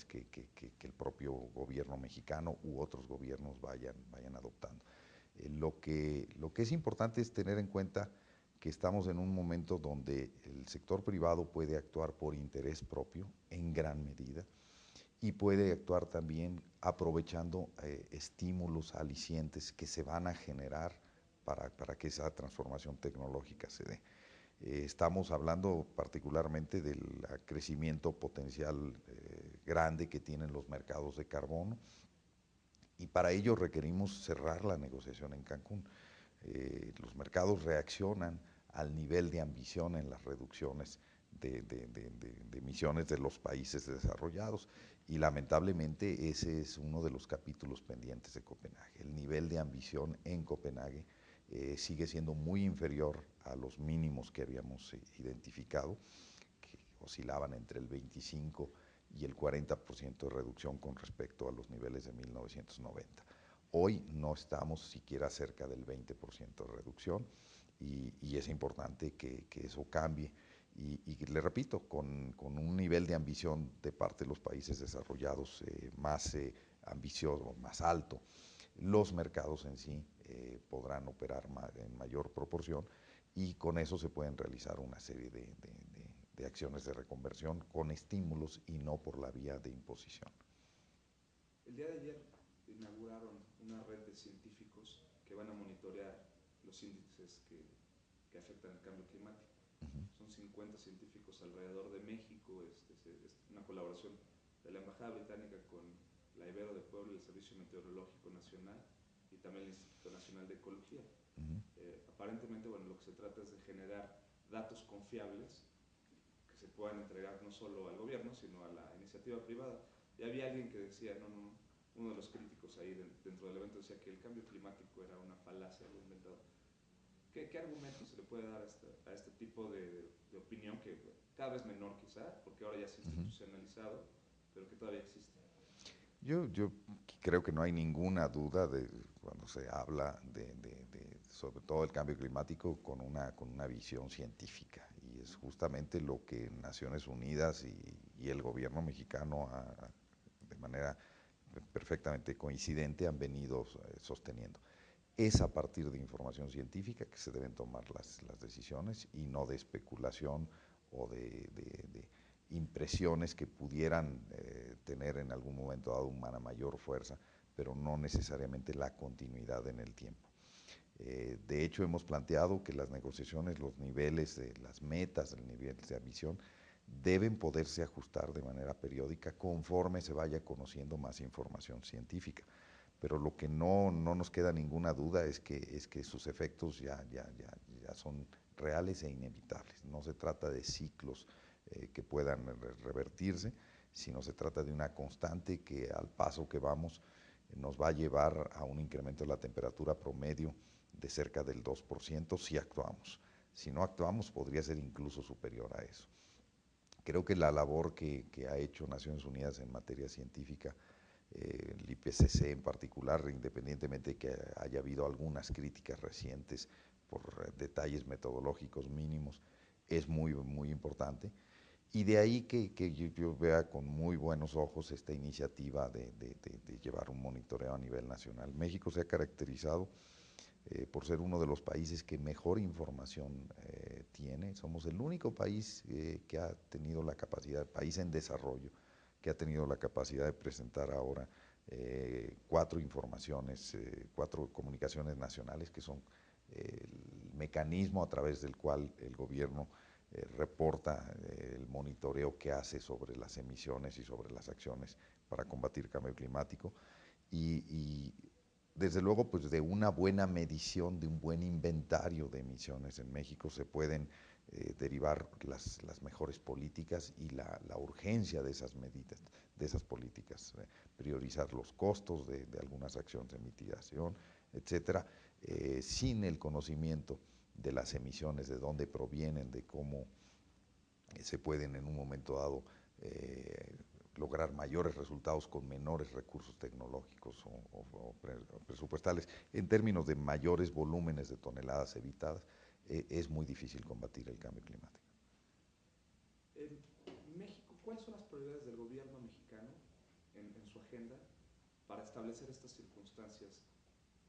que el propio gobierno mexicano u otros gobiernos vayan adoptando. Lo que es importante es tener en cuenta que estamos en un momento donde el sector privado puede actuar por interés propio en gran medida y puede actuar también aprovechando estímulos alicientes que se van a generar para que esa transformación tecnológica se dé. Estamos hablando particularmente del crecimiento potencial grande que tienen los mercados de carbono y para ello requerimos cerrar la negociación en Cancún. Los mercados reaccionan al nivel de ambición en las reducciones de emisiones de los países desarrollados y lamentablemente ese es uno de los capítulos pendientes de Copenhague. El nivel de ambición en Copenhague sigue siendo muy inferior a los mínimos que habíamos identificado, que oscilaban entre el 25 y el 40% de reducción con respecto a los niveles de 1990. Hoy no estamos siquiera cerca del 20% de reducción y es importante que eso cambie. Y le repito, con un nivel de ambición de parte de los países desarrollados más ambicioso, más alto, los mercados en sí podrán operar en mayor proporción y con eso se pueden realizar una serie de acciones de reconversión con estímulos y no por la vía de imposición. El día de ayer inauguraron una red de científicos que van a monitorear los índices que afectan el cambio climático. Son 50 científicos alrededor de México, es una colaboración de la Embajada Británica con la Ibero de Puebla, el Servicio Meteorológico Nacional y también el Instituto Nacional de Ecología. Aparentemente, bueno, lo que se trata es de generar datos confiables que se puedan entregar no solo al gobierno, sino a la iniciativa privada. Y había alguien que decía, uno de los críticos ahí dentro del evento decía que el cambio climático era una falacia, algo inventado. ¿Qué argumento se le puede dar a este tipo de opinión que cada vez menor quizá, porque ahora ya se ha institucionalizado, pero que todavía existe? Yo creo que no hay ninguna duda de cuando se habla sobre todo el cambio climático con una visión científica y es justamente lo que Naciones Unidas y el gobierno mexicano de manera perfectamente coincidente han venido sosteniendo. Es a partir de información científica que se deben tomar las decisiones y no de especulación o de impresiones que pudieran tener en algún momento dado una mayor fuerza, pero no necesariamente la continuidad en el tiempo. De hecho, hemos planteado que las negociaciones, los niveles, las metas, el nivel de ambición, deben poderse ajustar de manera periódica conforme se vaya conociendo más información científica. Pero lo que no nos queda ninguna duda es que sus efectos ya son reales e inevitables. No se trata de ciclos que puedan revertirse, sino se trata de una constante que al paso que vamos nos va a llevar a un incremento de la temperatura promedio de cerca del 2% si actuamos. Si no actuamos podría ser incluso superior a eso. Creo que la labor que ha hecho Naciones Unidas en materia científica, el IPCC en particular, independientemente de que haya habido algunas críticas recientes por detalles metodológicos mínimos, es muy importante. Y de ahí que yo vea con muy buenos ojos esta iniciativa de llevar un monitoreo a nivel nacional. México se ha caracterizado por ser uno de los países que mejor información tiene. Somos el único país que ha tenido la capacidad, país en desarrollo, que ha tenido la capacidad de presentar ahora cuatro comunicaciones nacionales, que son el mecanismo a través del cual el gobierno reporta el monitoreo que hace sobre las emisiones y sobre las acciones para combatir el cambio climático y desde luego pues de una buena medición, de un buen inventario de emisiones en México se pueden derivar las mejores políticas y la urgencia de esas medidas, de esas políticas, priorizar los costos de algunas acciones de mitigación, etcétera, sin el conocimiento de las emisiones, de dónde provienen, de cómo se pueden en un momento dado lograr mayores resultados con menores recursos tecnológicos o presupuestales, en términos de mayores volúmenes de toneladas evitadas, es muy difícil combatir el cambio climático. En México, ¿cuáles son las prioridades del gobierno mexicano agenda para establecer estas circunstancias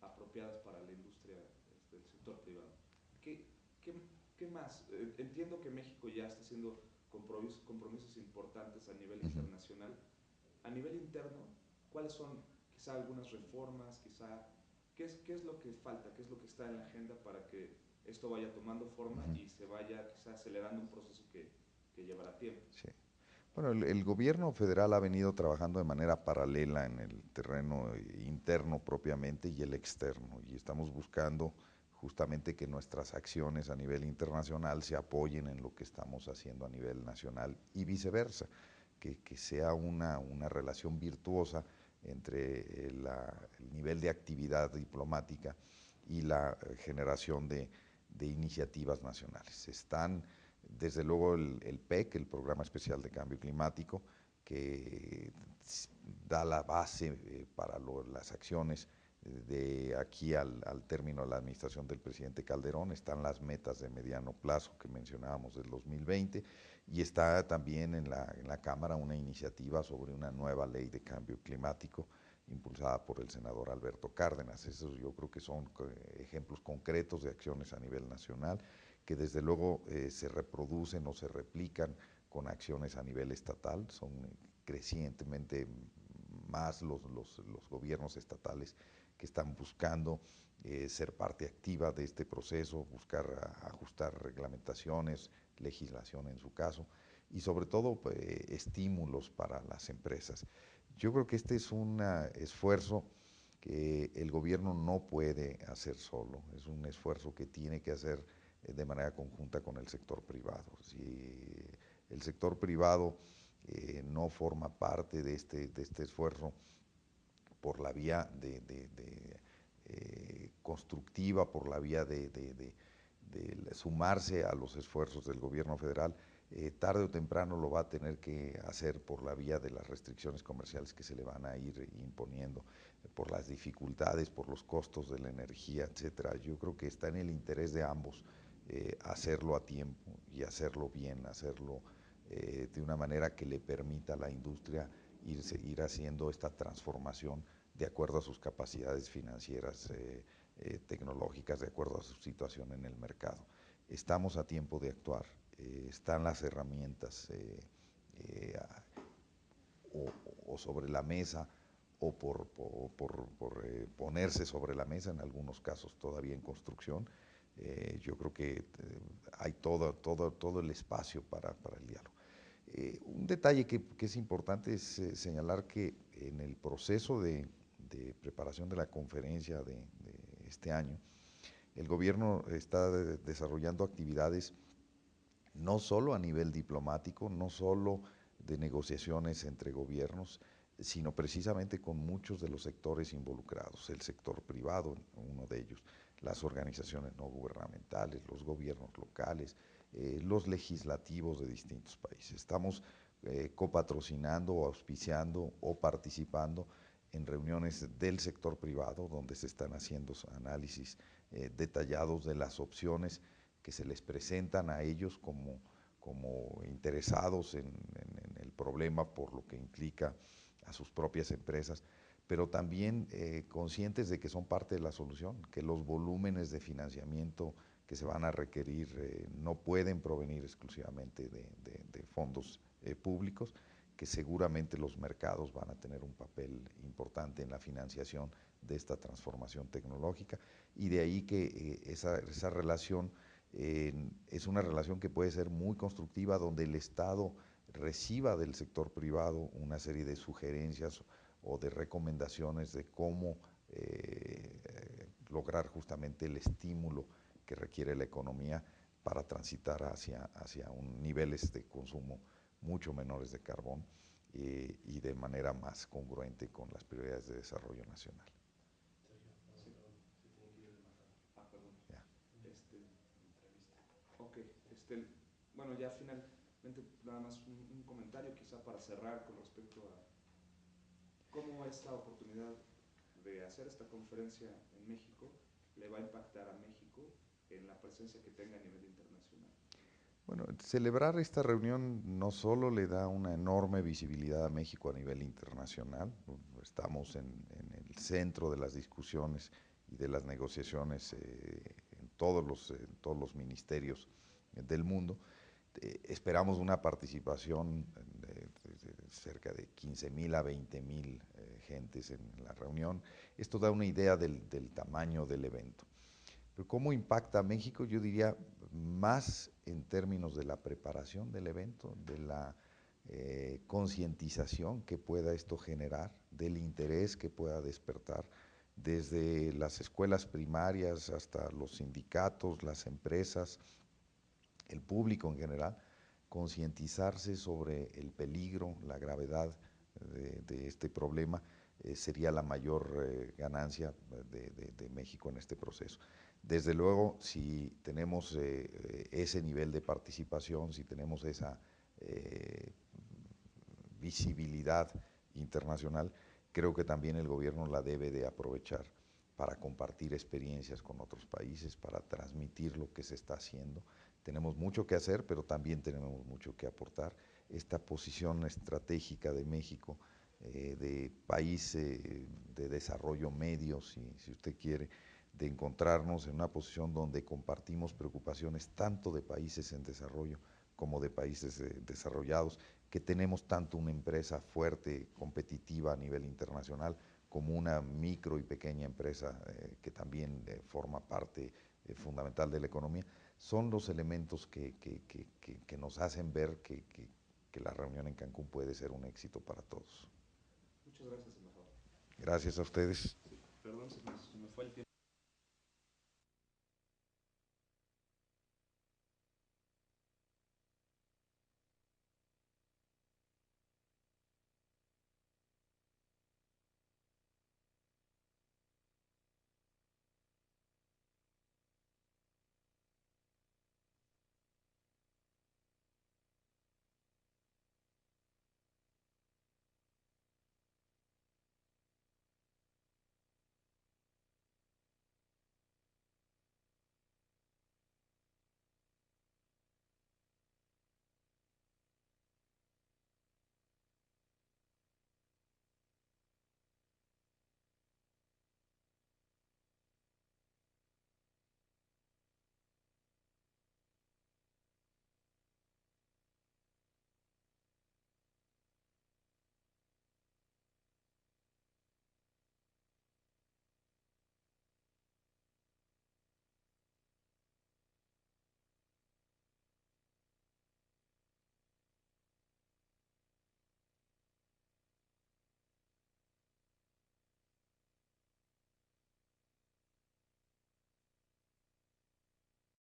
apropiadas para la industria del sector privado. ¿Qué, qué, qué más? Entiendo que México ya está haciendo compromisos importantes a nivel internacional. A nivel interno, ¿cuáles son quizá algunas reformas, quizá qué es lo que falta, qué es lo que está en la agenda para que esto vaya tomando forma y se vaya quizá acelerando un proceso que llevará tiempo? Sí. Bueno, el gobierno federal ha venido trabajando de manera paralela en el terreno interno propiamente y el externo, y estamos buscando justamente que nuestras acciones a nivel internacional se apoyen en lo que estamos haciendo a nivel nacional y viceversa, que sea una relación virtuosa entre el nivel de actividad diplomática y la generación de iniciativas nacionales. Están desde luego el PEC, el Programa Especial de Cambio Climático, que da la base para las acciones de aquí al término de la administración del presidente Calderón. Están las metas de mediano plazo que mencionábamos del 2020 y está también en la Cámara una iniciativa sobre una nueva ley de cambio climático impulsada por el senador Alberto Cárdenas. Esos yo creo que son ejemplos concretos de acciones a nivel nacional que desde luego se reproducen o se replican con acciones a nivel estatal. Son crecientemente más los gobiernos estatales que están buscando ser parte activa de este proceso, buscar ajustar reglamentaciones, legislación en su caso, y sobre todo estímulos para las empresas. Yo creo que este es un esfuerzo que el gobierno no puede hacer solo, es un esfuerzo que tiene que hacer de manera conjunta con el sector privado. Si el sector privado no forma parte de este esfuerzo por la vía constructiva, por la vía de sumarse a los esfuerzos del gobierno federal, tarde o temprano lo va a tener que hacer por la vía de las restricciones comerciales que se le van a ir imponiendo, por las dificultades, por los costos de la energía, etcétera. Yo creo que está en el interés de ambos hacerlo a tiempo y hacerlo bien, hacerlo de una manera que le permita a la industria ir haciendo esta transformación de acuerdo a sus capacidades financieras, tecnológicas, de acuerdo a su situación en el mercado. Estamos a tiempo de actuar, están las herramientas o sobre la mesa o por ponerse sobre la mesa, en algunos casos todavía en construcción. Yo creo que hay todo el espacio para el diálogo. Un detalle que es importante es señalar que en el proceso de preparación de la conferencia de este año, el gobierno está desarrollando actividades no solo a nivel diplomático, no solo de negociaciones entre gobiernos, sino precisamente con muchos de los sectores involucrados, el sector privado, uno de ellos, las organizaciones no gubernamentales, los gobiernos locales, los legislativos de distintos países. Estamos copatrocinando o auspiciando o participando en reuniones del sector privado donde se están haciendo análisis detallados de las opciones que se les presentan a ellos como interesados en el problema por lo que implica a sus propias empresas, pero también conscientes de que son parte de la solución, que los volúmenes de financiamiento que se van a requerir no pueden provenir exclusivamente de fondos públicos, que seguramente los mercados van a tener un papel importante en la financiación de esta transformación tecnológica, y de ahí que esa relación es una relación que puede ser muy constructiva, donde el Estado reciba del sector privado una serie de sugerencias o de recomendaciones de cómo lograr justamente el estímulo que requiere la economía para transitar hacia niveles de consumo mucho menores de carbón y de manera más congruente con las prioridades de desarrollo nacional. Ok, bueno, ya finalmente nada más un comentario quizá para cerrar con respecto a cómo esta oportunidad de hacer esta conferencia en México le va a impactar a México en la presencia que tenga a nivel internacional. Bueno, celebrar esta reunión no solo le da una enorme visibilidad a México a nivel internacional, estamos en el centro de las discusiones y de las negociaciones en todos los ministerios del mundo. Esperamos una participación de cerca de 15,000 a 20,000 gentes en la reunión. Esto da una idea del tamaño del evento. Pero ¿cómo impacta a México? Yo diría más en términos de la preparación del evento, de la concientización que pueda esto generar, del interés que pueda despertar, desde las escuelas primarias hasta los sindicatos, las empresas, el público en general, concientizarse sobre el peligro, la gravedad de este problema, sería la mayor ganancia de México en este proceso. Desde luego, si tenemos ese nivel de participación, si tenemos esa visibilidad internacional, creo que también el gobierno la debe de aprovechar para compartir experiencias con otros países, para transmitir lo que se está haciendo. Tenemos mucho que hacer, pero también tenemos mucho que aportar. Esta posición estratégica de México, de país de desarrollo medio, si usted quiere, de encontrarnos en una posición donde compartimos preocupaciones tanto de países en desarrollo como de países desarrollados, que tenemos tanto una empresa fuerte, competitiva a nivel internacional, como una micro y pequeña empresa que también forma parte fundamental de la economía, son los elementos que nos hacen ver que la reunión en Cancún puede ser un éxito para todos. Muchas gracias, embajador. Gracias a ustedes. Sí, perdón, se me fue el tiempo.